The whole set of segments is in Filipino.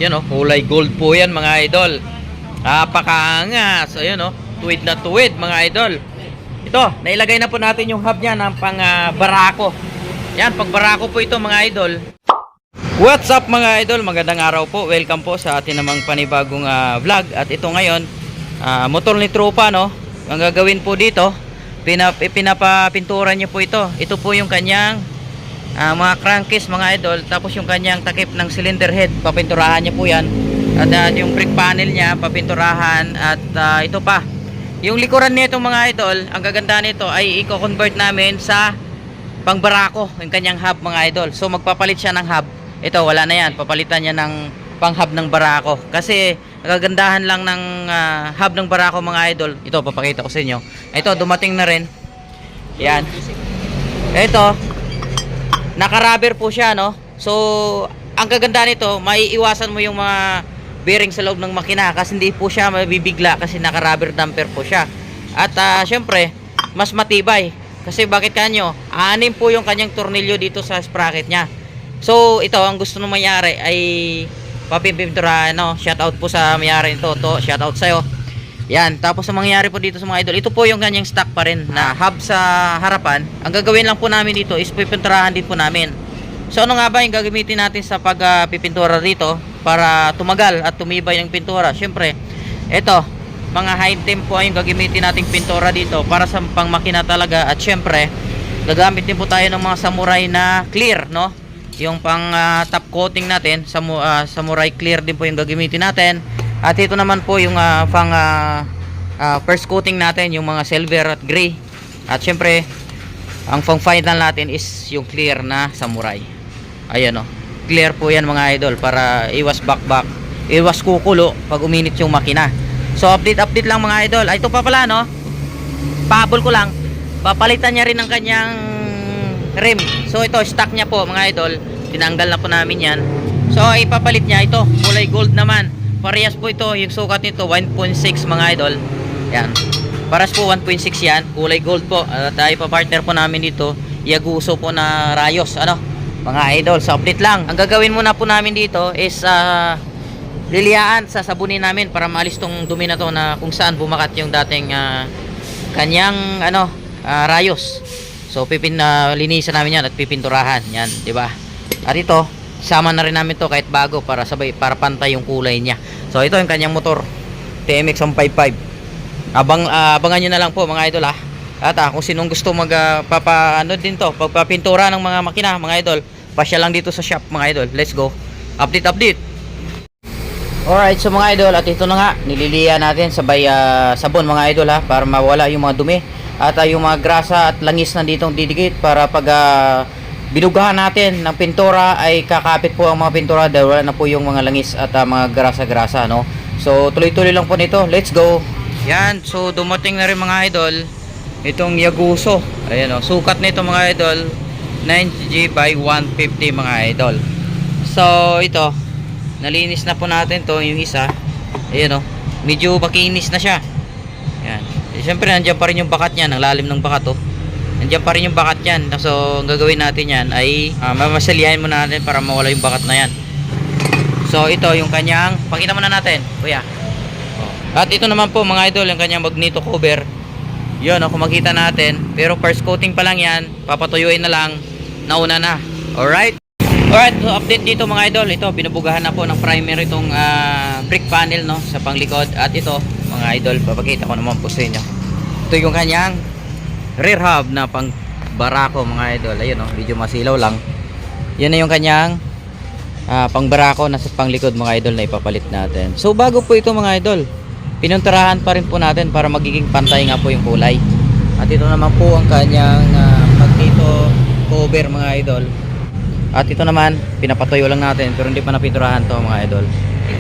Yan oh, kulay gold po yan mga idol. Napakaangas. Ayun oh, tuwid na tuwid mga idol. Ito, nailagay na po natin yung hub niya ng pang barako. Yan, pag barako po ito mga idol. What's up mga idol? Magandang araw po. Welcome po sa atin namang panibagong vlog. At ito ngayon, motor ni Tropa, no? Ang gagawin po dito, pinapapintura niya po ito. Ito po yung kanyang mga crankcase mga idol. Tapos yung kanyang takip ng cylinder head, papinturahan niya po yan. At yung brake panel niya, papinturahan. At ito pa, yung likuran nito mga idol, ang gaganda nito ay i-convert namin sa pangbarako, yung kanyang hub mga idol. So magpapalit siya ng hub. Ito wala na yan, papalitan niya ng pang-hub ng barako. Kasi kagandahan lang ng hub ng barako mga idol. Ito papakita ko sa inyo. Ito dumating na rin. Yan. Ito naka-rubber po siya, no. So ang kaganda nito, maiiwasan mo yung mga bearing sa loob ng makina kasi hindi po siya mabibigla kasi naka-rubber damper po siya. At syempre mas matibay. Kasi bakit kanyo? 6 po yung kanyang tornilyo dito sa sprocket niya. So ito ang gusto nung mayari ay papimpinturahan, no? Shout out po sa mayari nito. Shout out sa'yo. Yan. Tapos ang mangyayari po dito sa mga idol, ito po yung kanyang stock pa rin na hub sa harapan. Ang gagawin lang po namin dito is pipinturahan din po namin. So ano nga ba yung gagamitin natin sa pagpipintura dito para tumagal at tumibay ng pintura? Syempre, ito mga high temp po yung gagamitin nating pintura dito para sa pangmakina talaga. At syempre gagamit din po tayo ng mga samurai na clear, no? Yung pang top coating natin, samurai clear din po yung gagamitin natin. At ito naman po yung pang first coating natin, yung mga silver at gray. At syempre ang pang final natin is yung clear na samurai. Ayan o, clear po yan mga idol para iwas back, iwas kukulo pag uminit yung makina. So update lang mga idol. Ay, ito pa pala, no, pahabol ko lang, papalitan niya rin ng kanyang rim. So ito stock niya po mga idol, tinanggal na po namin yan. So ipapalit niya ito, kulay gold naman. Parehas po ito, yung sukat nito 1.6 mga idol. Yan, paras po 1.6 yan, kulay gold po. At ipapartner po namin dito Yaguso po na rayos, ano mga idol. So update lang, ang gagawin muna po namin dito is liliyaan, sasabunin namin para maalis tong dumi na to na kung saan bumakat yung dating kanyang rayos. So linisan namin yan at pipinturahan yan, di ba? At ito sama na rin namin to kahit bago para sabay, para pantay yung kulay niya. So ito yung kanyang motor TMX 155. Abangan nyo na lang po mga idol, ha. At kung sinong gusto din to, pagpapintura ng mga makina mga idol, pasya lang dito sa shop mga idol. Let's go, update. Alright, so mga idol, at ito na nga, nililiya natin sabay sabon mga idol, ha, para mawala yung mga dumi at yung mga grasa at langis na ditong didikit para pag binugahan natin ng pintura ay kakapit po ang mga pintura dahil wala na po yung mga langis at mga grasa-grasa, no. So tuloy-tuloy lang po nito, let's go. Yan, so dumating na rin mga idol itong Yaguso. Ayan o, sukat nito mga idol 90G by 150 mga idol. So ito, nalinis na po natin to yung isa. Ayan o, medyo makinis na siya. Yan, siyempre nandiyan pa rin yung bakat niya, ang lalim ng bakat to. Nandiyan pa rin yung bakat yan. So ang gagawin natin yan ay mamasalihan muna natin para mawala yung bakat na yan. So ito yung kanyang, pakita muna natin kuya. At ito naman po mga idol yung kanyang magneto cover. Yun, kung makita natin. Pero first coating pa lang yan, papatuyuin na lang, nauna na. Alright, so update dito mga idol. Ito, binubugahan na po ng primer itong brake panel, no, sa panglikod. At ito mga idol, papakita ko naman po sa inyo. Ito yung kanyang rear hub na pang barako mga idol. Ayun, medyo masilaw lang. Yan na yung kanyang pang barako na sa panglikod mga idol na ipapalit natin. So bago po ito mga idol, pinunturahan pa rin po natin para magiging pantay nga po yung kulay. At ito naman po ang kanyang magneto cover mga idol. At ito naman pinapatuyo lang natin pero hindi pa napinturahan to mga idol.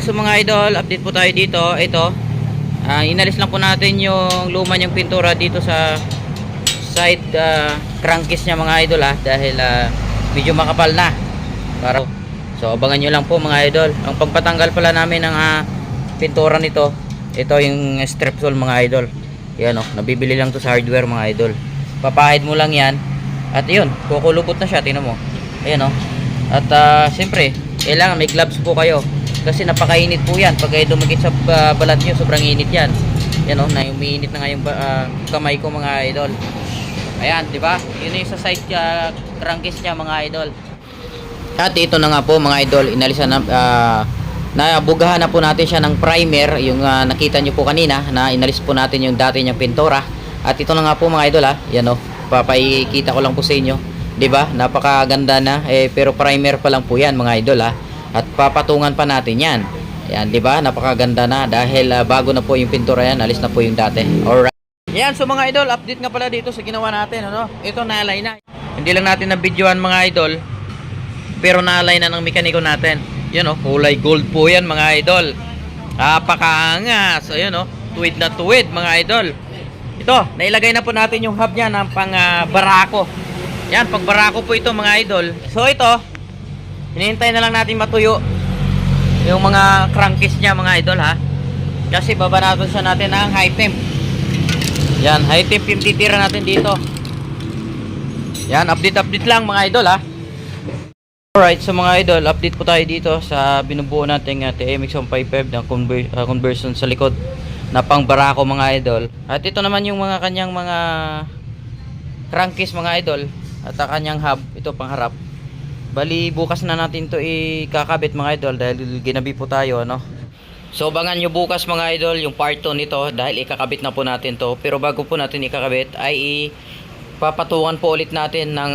So mga idol, update po tayo dito. Ito, inalis lang po natin yung luma niyang pintura dito sa side crankcase niya mga idol, dahil medyo makapal na. So abangan nyo lang po mga idol. Ang pagpatanggal pala namin ng pintura nito, ito yung strip tool mga idol. Yan nabibili lang to sa hardware mga idol. Papahid mo lang yan at yun, kukulubot na siya, tingnan mo. Ayan At siyempre kailangan may gloves po kayo kasi napakainit po yan. Pag kayo dumikit sa balat nyo, sobrang init yan. Yan o, na umiinit na nga yung kamay ko mga idol. Ayan, di ba? Yun yung sa side crankcase niya mga idol. At ito na nga po mga idol, inalisan na nabugahan na po natin siya ng primer, yung nakita nyo po kanina na inalis po natin yung dati niyang pintura. At ito na nga po mga idol yan o, papakikita ko lang po sa inyo, 'di ba? Napakaganda na pero primer pa lang po 'yan mga idol At papatungan pa natin 'yan. Ayan, 'di ba? Napakaganda na dahil bago na po yung pintura yan, alis na po yung dati. Alright. Yan, so mga idol, update nga pala dito sa ginawa natin, ano? Ito na-align na. Hindi lang natin na videoan mga idol, pero na-align na ng mekaniko natin. Yan kulay gold po yan mga idol. Napakaangas. Ayan tuwid na tuwid mga idol. Ito, nailagay na po natin yung hub niya ng pang barako. Yan, pag barako po ito mga idol. So ito, hinihintay na lang natin matuyo yung mga crankcase niya mga idol kasi babanatan siya natin ng high temp. Yan, high temp yung titira natin dito. Yan, update lang mga idol Alright, so mga idol, update po tayo dito sa binubuo nating TMX 155 na conversion sa likod na pang barako mga idol. At ito naman yung mga kanyang mga crankcase mga idol at kanyang hub, ito pang harap. Bali bukas na natin to ikakabit mga idol dahil ginabi po tayo So abangan nyo bukas mga idol yung part 2 nito dahil ikakabit na po natin to. Pero bago po natin ikakabit ay papatungan po ulit natin ng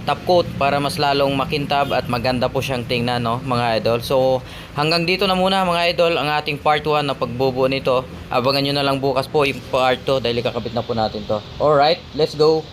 top coat para mas lalong makintab at maganda po siyang tingnan mga idol. So hanggang dito na muna mga idol ang ating part 1 na pagbubuo nito. Abangan nyo na lang bukas po yung part 2 dahil ikakabit na po natin to. Alright, let's go!